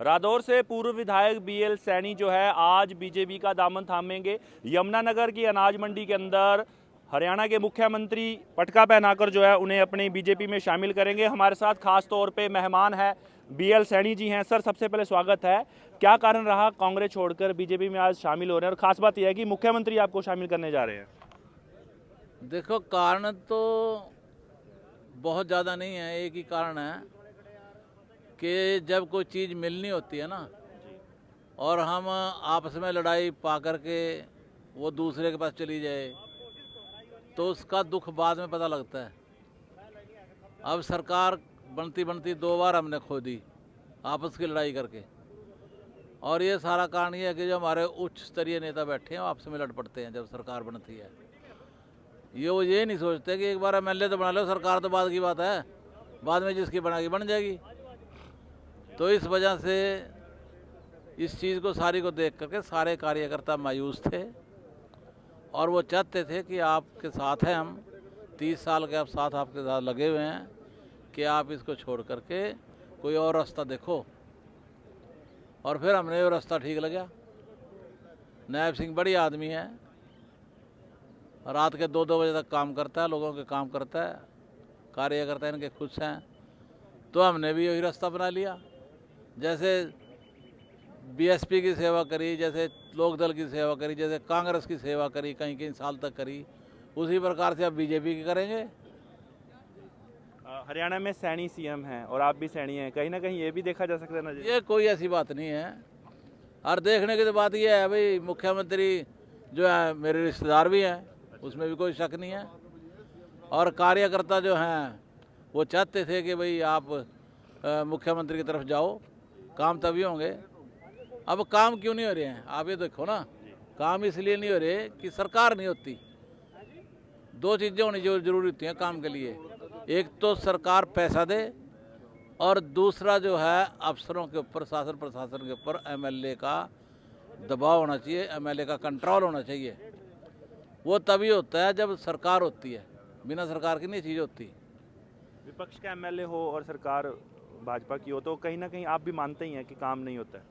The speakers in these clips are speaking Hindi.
रादौर से पूर्व विधायक बीएल सैनी जो है आज बीजेपी का दामन थामेंगे। यमुनानगर की अनाज मंडी के अंदर हरियाणा के मुख्यमंत्री पटका पहनाकर जो है उन्हें अपनी बीजेपी में शामिल करेंगे। हमारे साथ खास तौर पे मेहमान है बीएल सैनी जी हैं। सर, सबसे पहले स्वागत है। क्या कारण रहा कांग्रेस छोड़कर बीजेपी में आज शामिल हो रहे हैं, और खास बात यह है कि मुख्यमंत्री आपको शामिल करने जा रहे हैं? देखो, कारण तो बहुत ज़्यादा नहीं है। एक ही कारण है कि जब कोई चीज़ मिलनी होती है ना, और हम आपस में लड़ाई पा करके वो दूसरे के पास चली जाए तो उसका दुख बाद में पता लगता है। अब सरकार बनती बनती 2 बार हमने खो दी आपस की लड़ाई करके, और ये सारा कारण ये है कि जो हमारे उच्च स्तरीय नेता बैठे हैं वो आपस में लड़ पड़ते हैं जब सरकार बनती है। वो ये नहीं सोचते कि एक बार एमएलए तो बना लो, सरकार तो बाद की बात है, बाद में जिसकी बनाएगी बन जाएगी। तो इस वजह से इस चीज़ को सारी को देख करके सारे कार्यकर्ता मायूस थे, और वो चाहते थे कि आपके साथ हैं हम, 30 साल के आप साथ आपके साथ लगे हुए हैं, कि आप इसको छोड़ करके कोई और रास्ता देखो। और फिर हमने वो रास्ता ठीक लगा। नायब सिंह बड़ी आदमी है, रात के 2-2 बजे तक काम करता है, लोगों के काम करता है, कार्यकर्ता इनके खुश हैं, तो हमने भी वही रास्ता बना लिया। जैसे बीएसपी की सेवा करी, जैसे लोकदल की सेवा करी, जैसे कांग्रेस की सेवा करी, कहीं कहीं साल तक करी, उसी प्रकार से अब बीजेपी की करेंगे। हरियाणा में सैनी सीएम हैं और आप भी सैनी हैं, कहीं ना कहीं ये भी देखा जा सकता है ना जी? ये कोई ऐसी बात नहीं है। और देखने की तो बात ये है भाई, मुख्यमंत्री जो है मेरे रिश्तेदार भी हैं, उसमें भी कोई शक नहीं है। और कार्यकर्ता जो हैं वो चाहते थे कि भाई आप मुख्यमंत्री की तरफ जाओ, काम तभी होंगे। अब काम क्यों नहीं हो रहे हैं आप ये देखो ना। काम इसलिए नहीं हो रहे कि सरकार नहीं होती। 2 चीज़ें होनी जो जरूरी होती हैं काम के लिए। एक तो सरकार पैसा दे, और दूसरा जो है अफसरों के ऊपर, शासन प्रशासन के ऊपर एमएलए का दबाव होना चाहिए, एमएलए का कंट्रोल होना चाहिए। वो तभी होता है जब सरकार होती है, बिना सरकार की नहीं चीज़ होती। विपक्ष का एमएलए हो और सरकार भाजपा की हो तो कहीं ना कहीं आप भी मानते ही हैं कि काम नहीं होता है।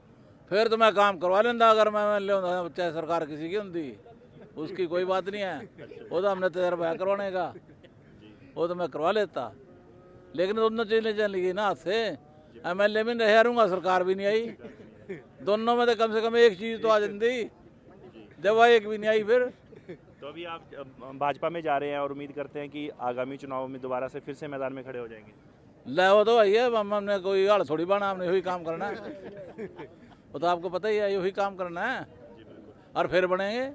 फिर तो मैं काम करवा लेंदा अगर मैं एमएलए होता, चाहे सरकार किसी की होती, उसकी कोई बात नहीं है। वो तो हमने तजर्बा है करवाने का, वो तो मैं करवा लेता। लेकिन दोनों चीज़ें चल गई ना हाथ से। एमएलए भी नहीं रहूँगा, सरकार भी नहीं आई, दोनों में तो कम से कम एक चीज़ तो आ जाती। जब वह एक भी नहीं आई फिर तो अभी आप भाजपा में जा रहे हैं और उम्मीद करते हैं कि आगामी चुनाव में दोबारा से फिर से मैदान में खड़े हो जाएंगे? ले वो तो वही है, हमने कोई हाल थोड़ी बना, हमने यही काम करना है। वो तो आपको पता ही है, यही काम करना है और फिर बनेंगे।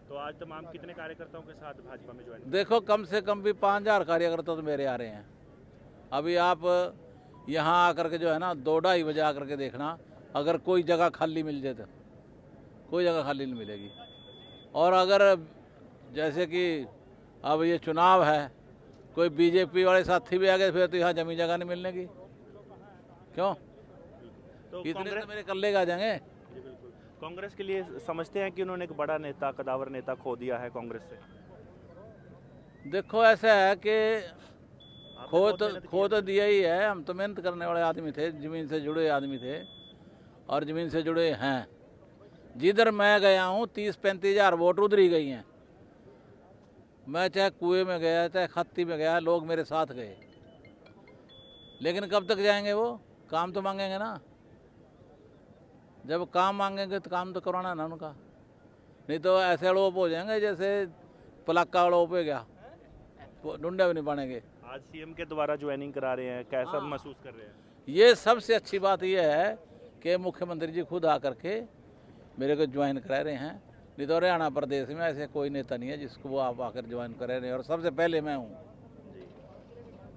तो आज तमाम कितने कार्यकर्ताओं के साथ भाजपा में ज्वाइन? देखो, कम से कम भी 5000 कार्यकर्ता तो मेरे आ रहे हैं। अभी आप यहाँ आकर के जो है ना 2-2:30 बजे आकर के देखना, अगर कोई जगह खाली मिल जाए तो कोई जगह खाली नहीं मिलेगी। और अगर जैसे कि अब ये चुनाव है, कोई बीजेपी वाले साथी भी आ गए फिर तो यहाँ जमीन जगह नहीं मिलने की। क्यों? तो इतने तो मेरे कल्ले आ जाएंगे। कांग्रेस के लिए समझते हैं कि उन्होंने एक बड़ा नेता, कदावर नेता खो दिया है कांग्रेस से? देखो, ऐसा है कि खो तो दिया ही है। हम तो मेहनत करने वाले आदमी थे, ज़मीन से जुड़े आदमी थे और ज़मीन से जुड़े हैं। जिधर मैं गया हूँ 30-35 हज़ार वोट उधर ही गई हैं। मैं चाहे कुएं में गया, चाहे खत्ती में गया, लोग मेरे साथ गए। लेकिन कब तक जाएंगे वो? काम तो मांगेंगे ना। जब काम मांगेंगे तो काम तो करवाना है ना उनका, नहीं तो ऐसे अड़ोप हो जाएंगे जैसे पलाका अड़ोप हो गया, ढूंढे भी नहीं बनेंगे। आज सीएम के द्वारा ज्वाइनिंग करा रहे हैं, कैसा महसूस कर रहे हैं? ये सबसे अच्छी बात यह है कि मुख्यमंत्री जी खुद आकर के मेरे को ज्वाइन करा रहे हैं। नहीं तो हरियाणा प्रदेश में ऐसे कोई नेता नहीं है जिसको वो आप आकर ज्वाइन करा रहे हैं, और सबसे पहले मैं हूँ।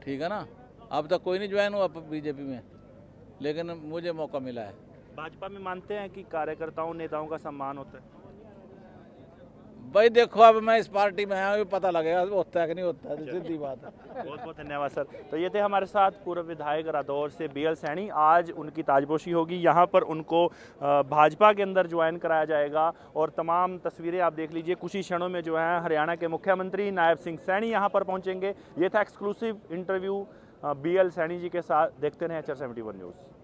ठीक है ना? अब तक कोई नहीं ज्वाइन हुआ बीजेपी में, लेकिन मुझे मौका मिला है। भाजपा में मानते हैं कि कार्यकर्ताओं, नेताओं का सम्मान होता है? भाई देखो, अब मैं इस पार्टी में आया, पता लगेगा होता है कि नहीं होता है, सीधी बात है। बहुत बहुत धन्यवाद सर। तो ये थे हमारे साथ पूर्व विधायक रादौर से बीएल सैनी। आज उनकी ताजपोशी होगी, यहाँ पर उनको भाजपा के अंदर ज्वाइन कराया जाएगा, और तमाम तस्वीरें आप देख लीजिए। कुछ ही क्षणों में जो है हरियाणा के मुख्यमंत्री नायब सिंह सैनी यहाँ पर पहुँचेंगे। ये था exclusive interview BL Saini ji के साथ। देखते रहें HR 71 न्यूज़।